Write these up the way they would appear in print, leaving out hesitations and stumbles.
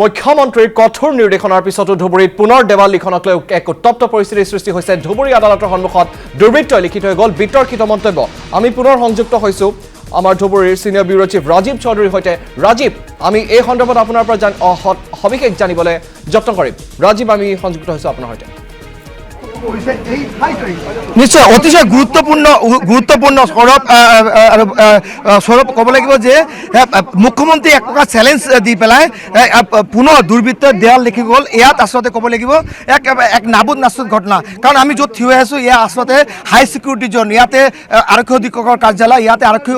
মুখ্যমন্ত্ৰীৰ কঠোৰ নিৰ্দেশনাৰ পিছতো ধুবুৰীত পুনৰ দেৱাল লিখনক লৈ এক উত্তপ্ত পৰিস্থিতিৰ সৃষ্টি হৈছে। ধুবুৰী আদালতৰ সন্মুখত দুৰ্বৃত্তই লিখি থৈ গ'ল বিতৰ্কিত মন্তব্য। আমি পুনৰ সংযুক্ত হৈছোঁ আমাৰ ধুবুৰীৰ সিনিয়ৰ ব্যুৰো চিফ ৰাজীৱ চৌধুৰীৰ সৈতে। ৰাজীৱ, আমি এই সন্দৰ্ভত আপোনাৰ পৰা সবিশেষ জানিবলৈ যত্ন কৰিম। ৰাজীৱ, আমি সংযুক্ত হৈছোঁ আপোনাৰ সৈতে। নিশ্চয় অতিশয় গুৰুত্বপূৰ্ণ স্বৰূপ ক'ব লাগিব যে মুখ্যমন্ত্ৰী এক প্ৰকাৰ চেলেঞ্জ দি পেলাই পুনৰ দুৰ্বৃত্তই দেৱাল লিখি গ'ল। ইয়াত আচলতে ক'ব লাগিব এক নাবুদ নাচুদ ঘটনা, কাৰণ আমি য'ত থিয় হৈ আছোঁ এয়া আচলতে হাই চিকিউৰিটি জোন। ইয়াতে আৰক্ষী অধীক্ষকৰ কাৰ্যালয়, ইয়াতে আৰক্ষী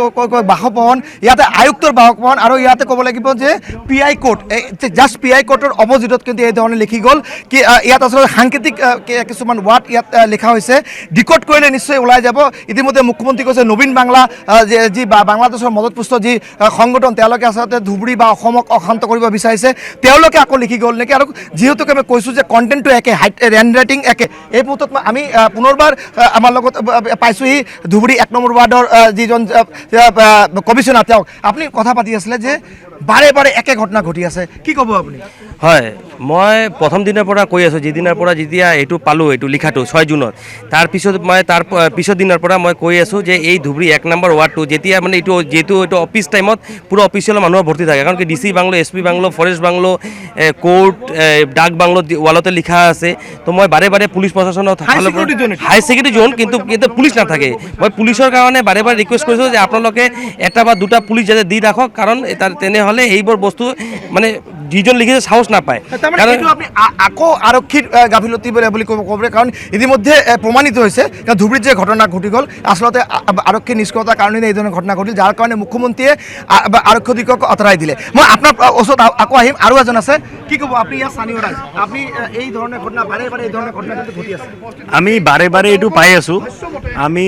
বাসভৱন, ইয়াতে আয়ুক্তৰ বাসভৱন, আৰু ইয়াতে ক'ব লাগিব যে PI কোৰ্ট, জাষ্ট PI কোৰ্টৰ অপজিটত কিন্তু এই ধৰণে লিখি গ'ল। কি ইয়াত আচলতে সাংকেতিক কিছুমান ৱাৰ্ড ইয়াত লিখা হৈছে। ডিকোড কৰিলে নিশ্চয় ওলাই যাব। ইতিমধ্যে মুখ্যমন্ত্ৰী কৈছে নবীন বাংলা যি বাংলাদেশৰ মদতপুষ্ট যি সংগঠন, তেওঁলোকে আচলতে ধুবুৰী বা অসমক অশান্ত কৰিব বিচাৰিছে, তেওঁলোকে আকৌ লিখি গ'ল নেকি। আৰু যিহেতুকে আমি কৈছোঁ যে কণ্টেণ্টটো একে, হেণ্ড ৰাইটিং একে। এই মুহূৰ্তত আমি পুনৰবাৰ আমাৰ লগত পাইছোঁহি ধুবুৰী 1 নম্বৰ ৱাৰ্ডৰ যিজন কমিশ্যনাৰ, তেওঁক আপুনি কথা পাতি আছিলে যে বাৰে বাৰে একে ঘটনা ঘটি আছে, কি ক'ব আপুনি? হয়, মই প্ৰথম দিনৰ পৰা কৈ আছোঁ, যিদিনাৰ পৰা যেতিয়া এইটো পালোঁ, এইটো লিখাটো 6 জুনত, তাৰ পিছৰ দিনৰ পৰা মই কৈ আছোঁ যে এই ধুবুৰী 1 নম্বৰ ৱাৰ্ডটো যেতিয়া মানে যিহেতু অফিচ টাইমত পুৰো অফিচিয়াল মানুহৰ ভৰ্তি থাকে, কাৰণ কি DC bungalow, SP bungalow, forest bungalow, court, ডাক বাংলো ৱালতে লিখা আছে। তো মই বাৰে বাৰে পুলিচ প্ৰশাসনত হাই চিকিউৰিটি জোন, কিন্তু পুলিচ নাথাকে। মই পুলিচৰ কাৰণে বাৰে বাৰে ৰিকুৱেষ্ট কৰিছোঁ যে আপোনালোকে এটা বা দুটা পুলিচ যাতে দি ৰাখক, কাৰণ তেনেহ'লে এইবোৰ বস্তু মানে যিজন লিখিছে সাহস নাপায়। আপুনি আকৌ আৰক্ষীৰ গাফিলতি বুলি ক'ব পাৰে, কাৰণ ইতিমধ্যে প্ৰমাণিত হৈছে ধুবুৰীত যে ঘটনা ঘটি গ'ল, আচলতে আৰক্ষীৰ নিষ্ক্ৰিয়তাৰ কাৰণে এই ধৰণৰ ঘটনা ঘটিল, যাৰ কাৰণে মুখ্যমন্ত্ৰীয়ে আৰক্ষী অধীক্ষকক আঁতৰাই দিলে। মই আপোনাৰ ওচৰত আকৌ আহিম, আৰু এজন আছে, কি ক'ব আপুনি? ইয়াত স্থানীয় ৰাইজ, আপুনি এই ধৰণৰ ঘটনা বাৰে বাৰে এই ধৰণৰ ঘটনা কিন্তু ঘটি আছে। আমি বাৰে বাৰে এইটো পাই আছোঁ, আমি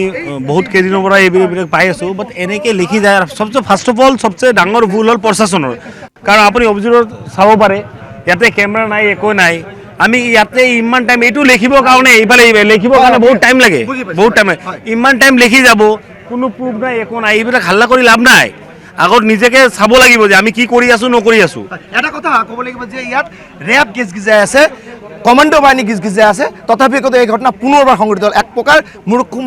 বহুত কেইদিনৰ পৰা এইবিলাক পাই আছোঁ, বাট এনেকৈ লিখি যায়। সবচে ফাৰ্ষ্ট অফ অল সবচে ডাঙৰ ভুল হ'ল প্ৰশাসনৰ, কাৰণ আপুনি অভিযোগত চাব পাৰে ইয়াতে কেমেৰা নাই, একো নাই। আমি ইয়াতে ইমান টাইম এইটো লিখিবৰ কাৰণে, এইফালে লিখিবৰ কাৰণে বহুত টাইম লাগে, বহুত টাইম। ইমান টাইম লিখি যাব, কোনো প্ৰুফ নাই, একো নাই। এইবিলাক হাল্লা কৰি লাভ নাই। আগত নিজকে চাব লাগিব যে আমি কি কৰি আছোঁ, নকৰি আছোঁ। এটা কথা ক'ব লাগিব যে ইয়াত ৰেপ গিজগিজাই আছে, কমাণ্ডো বাহিনী গিজগিজাই আছে, তথাপি এই ঘটনা পুনৰবাৰ সংঘটিত হ'ল। এক প্ৰকাৰ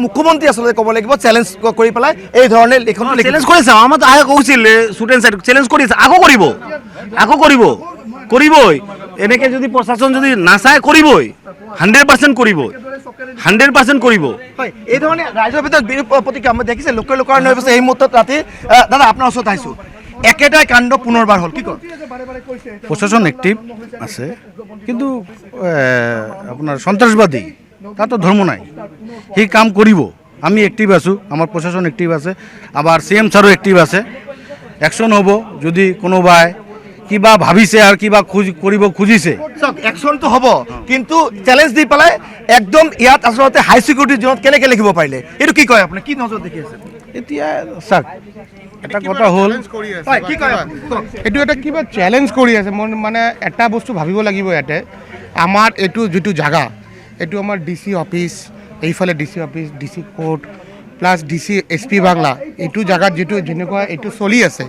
মুখ্যমন্ত্ৰী আচলতে ক'ব লাগিব চেলেঞ্জ কৰি পেলাই এই ধৰণে লিখনটো চেলেঞ্জ কৰিছে। আমাৰ আগে কৈছিল ষ্টুডেণ্ট চাইড চেলেঞ্জ কৰিছে, আকৌ কৰিবই। এনেকৈ যদি প্ৰশাসন যদি নাচায়, কৰিবই, 100% কৰিব। হয়, এই ধৰণে ৰাইজৰ ভিতৰত প্ৰতিক্ৰিয়া আমি দেখিছে, লোকে লোকৰ হৈ গৈছে। এই মুহূৰ্তত ৰাতি দাদা আপোনাৰ ওচৰত আহিছোঁ, একেটাই কাণ্ড পুনৰবাৰ হ'ল, কি কয়? প্ৰশাসন এক্টিভ আছে, কিন্তু আপোনাৰ সন্ত্ৰাসবাদী তাতো ধৰ্ম নাই, সেই কাম কৰিব। আমি এক্টিভ আছোঁ, আমাৰ প্ৰশাসন এক্টিভ আছে, আবাৰ CM ছাৰো এক্টিভ আছে। একশ্যন হ'ব যদি কোনোবাই কিবা ভাবিছে আৰু কিবা কৰিব খুজিছে, চাওক একশ্যনটো হ'ব, কিন্তু চেলেঞ্জ দি পেলাই একদম ইয়াত আচলতে হাই চিকিউৰিটি জোনত কেনেকৈ লিখিব পাৰিলে, এইটো কি কয় আপুনি? কি নজৰ দেখি আছে এতিয়া? চাওক, এটা কথা হ'ল, কি কয় এইটো এটা কিবা চেলেঞ্জ কৰি আছে। মই মানে এটা বস্তু ভাবিব লাগিব ইয়াতে, আমাৰ এইটো যিটো জাগা, এইটো আমাৰ DC অফিচ, এইফালে DC office, DC court plus DC SP Bangla, এইটো জাগাত যিটো যেনেকুৱা এইটো চলি আছে,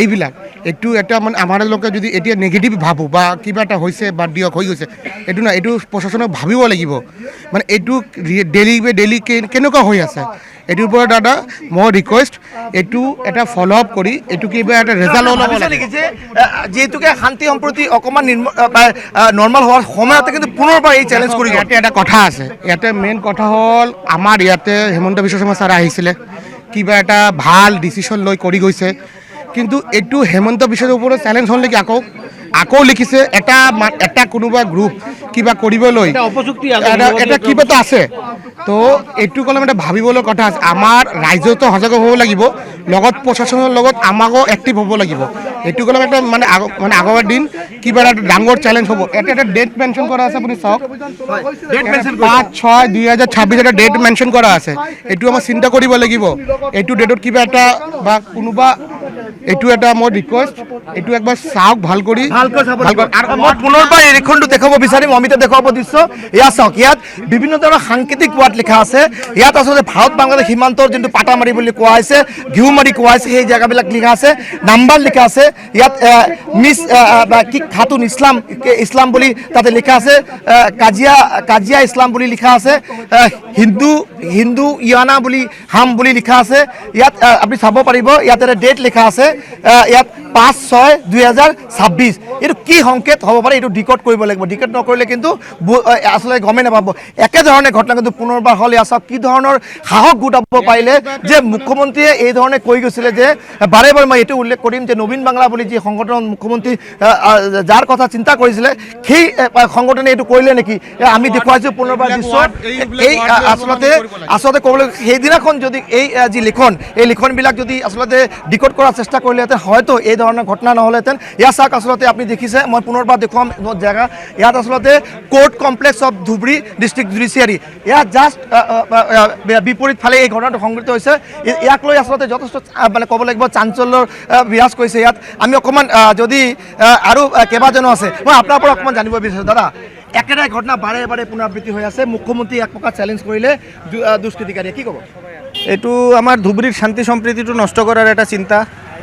এইবিলাক এইটো এটা মানে আমাৰ লোকে যদি এতিয়া নিগেটিভ ভাবোঁ বা কিবা এটা হৈছে বা দিয়ক হৈ গৈছে, এইটো না, এইটো প্ৰশাসনক ভাবিব লাগিব, মানে এইটো ডেইলি কেনেকুৱা হৈ আছে। এইটোৰ পৰা দাদা মই ৰিকুৱেষ্ট, এইটো এটা ফ'ল' আপ কৰি এইটো কিবা এটা ৰিজাল্ট ওলাব লাগে। যে যিহেতুকে শান্তি সম্প্ৰতি অকণমান নৰ্মেল হোৱাৰ সময়তে কিন্তু পুনৰবাৰ এই চেলেঞ্জ কৰি ইয়াতে এটা কথা আছে। ইয়াতে মেইন কথা হ'ল, আমাৰ ইয়াতে হিমন্ত বিশ্ব শৰ্মা ছাৰ আহিছিলে, কিবা এটা ভাল ডিচিশ্যন লৈ কৰি গৈছে, কিন্তু এইটো হিমন্ত বিশ্বৰ ওপৰত চেলেঞ্জ হ'ল নেকি? আকৌ লিখিছে এটা কোনোবা গ্ৰুপ কিবা কৰিবলৈ এটা কিবা এটা আছে, তো এইটো ক'লে মানে ভাবিবলৈ কথা আছে। আমাৰ ৰাইজতো সজাগ হ'ব লাগিব, লগত প্ৰশাসনৰ লগত আমাকো এক্টিভ হ'ব লাগিব। এইটো ক'লে এটা মানে আগৰ দিন কিবা এটা ডাঙৰ চেলেঞ্জ হ'ব। এটা ডেট মেনশ্যন কৰা আছে, আপুনি চাওক, 5/6/2026 এটা ডেট মেনশ্যন কৰা আছে। এইটো আমাৰ চিন্তা কৰিব লাগিব, এইটো ডেটত কিবা এটা বা কোনোবা, এইটো এটা মই ৰিকুৱেষ্ট এইটো একবাৰ চাওক ভাল কৰি ভালকৈ চাব লাগিব। আৰু মই পুনৰবাৰ এই নিৰীক্ষণটো দেখুৱাব বিচাৰিম, অমিতে দেখুৱাব দৃশ্য। ইয়াত চাওক, ইয়াত বিভিন্ন ধৰণৰ সাংকেতিক ৱাৰ্ড লিখা আছে। ইয়াত আচলতে ভাৰত বাংলাদেশ সীমান্তৰ যোনটো পাটামাৰি বুলি কোৱা হৈছে, ঘিউমাৰি কোৱা হৈছে, সেই জেগাবিলাক লিখা আছে, নাম্বাৰ লিখা আছে। ইয়াত মিছ কি খাতুন ইছলাম বুলি তাতে লিখা আছে, কাজিয়া ইছলাম বুলি লিখা আছে, হিন্দু ইয়ানা বুলি হাম বুলি লিখা আছে। ইয়াত আপুনি চাব পাৰিব, ইয়াত এটা ডেট লিখা আছে, ইয়াত 5/6/2026। এইটো কি সংকেত হ'ব পাৰে, এইটো ডিকড কৰিব লাগিব। ডিকড নকৰিলে কিন্তু আচলতে গমেই নাপাব। একেধৰণে ঘটনা কিন্তু পুনৰবাৰ হ'ল। ইয়াত চাওক কি ধৰণৰ সাহস গোটাব পাৰিলে যে মুখ্যমন্ত্ৰীয়ে এই ধৰণে কৈ গৈছিলে যে বাৰে বাৰে মই এইটো উল্লেখ কৰিম যে নবীন বাংলা বুলি যি সংগঠন মুখ্যমন্ত্ৰী যাৰ কথা চিন্তা কৰিছিলে, সেই সংগঠনে এইটো কৰিলে নেকি? আমি দেখুৱাইছোঁ পুনৰবাৰ দৃশ্য। এই আচলতে ক'বলৈ সেইদিনাখন যদি এই যি লিখন, এই লিখনবিলাক যদি আচলতে ডিকড কৰাৰ চেষ্টা কৰিলেহেঁতেন, হয়তো এই ধৰণৰ ঘটনা নহ'লেহেঁতেন। ইয়াত চাওক, আচলতে আপুনি দেখিছে, মই পুনৰবাৰ দেখুৱাম জেগা। ইয়াত আচলতে court complex of Dhubri district judiciary, ইয়াত জাষ্ট বিপৰীত ফালে এই ঘটনাটো সংঘটিত হৈছে। ইয়াক লৈ আচলতে যথেষ্ট মানে ক'ব লাগিব চাঞ্চল্যৰ বিৰাজ কৰিছে ইয়াত। আমি অকণমান যদি আৰু কেইবাজনো আছে, মই আপোনাৰ পৰা অকণমান জানিব বিচাৰিছোঁ। দাদা, একেটাই ঘটনা বাৰে বাৰে পুনৰাবৃত্তি হৈ আছে, মুখ্যমন্ত্ৰী এক প্ৰকাৰ চেলেঞ্জ কৰিলে দুষ্কৃতিকাৰীয়ে, কি ক'ব? এইটো আমাৰ ধুবুৰীৰ শান্তি সম্প্ৰীতিটো নষ্ট কৰাৰ এটা চিন্তা।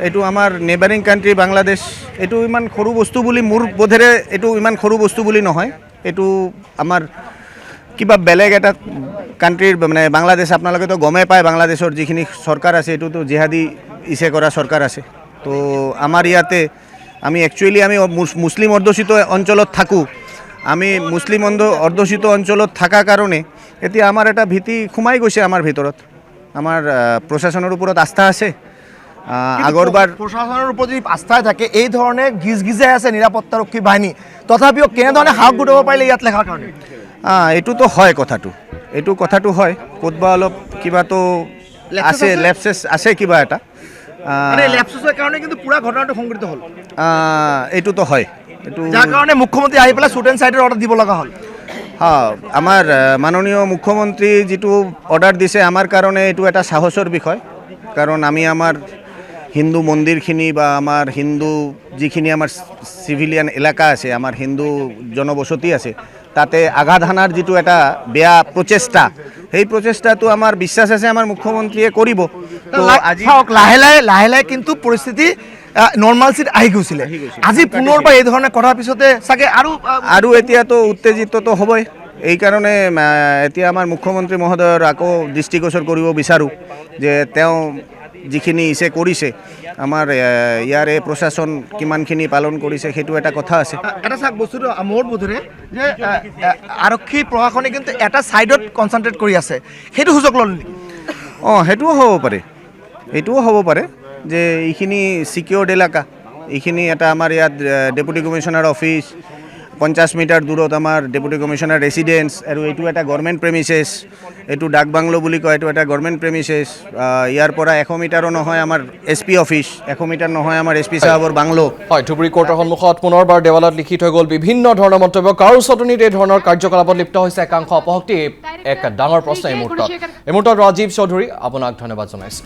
এইটো আমাৰ নেবাৰিং কাণ্ট্ৰি বাংলাদেশ, এইটো ইমান সৰু বস্তু বুলি মোৰ বোধেৰে এইটো ইমান সৰু বস্তু বুলি নহয়। এইটো আমাৰ কিবা বেলেগ এটা কাণ্ট্ৰিৰ মানে বাংলাদেশ, আপোনালোকেতো গমেই পায় বাংলাদেশৰ যিখিনি চৰকাৰ আছে, এইটোতো জিহাদী ইছে কৰা চৰকাৰ আছে। তো আমাৰ ইয়াতে আমি একচুৱেলি আমি মুছলিম অধ্যুষিত অঞ্চলত থাকোঁ। আমি মুছলিম অধ্যুষিত অঞ্চলত থকাৰ কাৰণে এতিয়া আমাৰ এটা ভীতি সোমাই গৈছে আমাৰ ভিতৰত। আমাৰ প্ৰশাসনৰ ওপৰত আস্থা আছে। আগৰবাৰ প্ৰশাসনৰ ওপৰত যদি আস্থাই থাকে, এই ধৰণে গিজগিজাই আছে নিৰাপত্তাৰক্ষী বাহিনী, তথাপিও কেনেধৰণে সাহস গোটাব পাৰিলে ইয়াত লেখাৰ কাৰণে? এইটোতো হয়, কথাটো হয়। ক'তবা অলপ কিবাতো আছে, লেপচেছ আছে কিবা এটা। মানে লেপচেছৰ কাৰণে কিন্তু পুৰা ঘটনাটো সংঘটিত হ'ল। এইটোতো হয়, এইটো যাৰ কাৰণে মুখ্যমন্ত্ৰী আহি পেলাই শ্বুট এণ্ড ছাইডৰ অৰ্ডাৰ দিব লগা হ'ল। আমাৰ মাননীয় মুখ্যমন্ত্ৰী যিটো অৰ্ডাৰ দিছে, আমাৰ কাৰণে এইটো এটা সাহসৰ বিষয়। কাৰণ আমি আমাৰ হিন্দু মন্দিৰখিনি বা আমাৰ হিন্দু যিখিনি আমাৰ চিভিলিয়ান এলেকা আছে, আমাৰ হিন্দু জনবসতি আছে, তাতে আঘাত হানাৰ যিটো এটা বেয়া প্ৰচেষ্টা, সেই প্ৰচেষ্টাটো আমাৰ বিশ্বাস আছে আমাৰ মুখ্যমন্ত্ৰীয়ে কৰিব। তো আজি লাহে লাহে কিন্তু পৰিস্থিতি নৰ্মালচিত আহি গৈছিলে। আজি পুনৰবাৰ এই ধৰণে কৰাৰ পিছতে চাগে আৰু এতিয়াতো উত্তেজিততো হ'বই। এইকাৰণে এতিয়া আমাৰ মুখ্যমন্ত্ৰী মহোদয়ৰ আকৌ দৃষ্টিগোচৰ কৰিব বিচাৰোঁ যে তেওঁ যিখিনি ইছে কৰিছে, আমাৰ ইয়াৰে প্ৰশাসন কিমানখিনি পালন কৰিছে, সেইটো এটা কথা আছে। এটা চাওক, বস্তুটো মোৰ বোধেৰে যে আৰক্ষী প্ৰশাসনে কিন্তু এটা ছাইডত কনচেনট্ৰেট কৰি আছে, সেইটো সুযোগ ল'লে নেকি? সেইটোও হ'ব পাৰে যে এইখিনি ছিকিউৰ্ড এলেকা, এইখিনি এটা আমাৰ ইয়াত ডেপুটি কমিশ্যনাৰ অফিচ, 50 মিটাৰ দূৰত আমাৰ ডেপুটি কমিশ্যনাৰ ৰেচিডেন্স, আৰু এইটো এটা গভৰ্ণমেণ্ট প্ৰেমিচেছ, এইটো ডাক বাংলো বুলি কয়, এইটো এটা গভৰ্ণমেণ্ট প্ৰেমিচেছ। ইয়াৰ পৰা 100 মিটাৰো নহয় আমাৰ SP অফিচ, 100 মিটাৰ নহয় আমাৰ SP সাহেবৰ বাংলো। হয়, ধুবুৰী কোৰ্টৰ সন্মুখত পুনৰবাৰ দেৱালত লিখি থৈ গ'ল বিভিন্ন ধৰণৰ মন্তব্য। কাৰো চতনিত এই ধৰণৰ কাৰ্যকলাপত লিপ্ত হৈছে একাংশ অপশক্তি, এক ডাঙৰ প্ৰশ্ন এই মুহূৰ্তত। ৰাজীৱ চৌধুৰী, আপোনাক ধন্যবাদ জনাইছোঁ।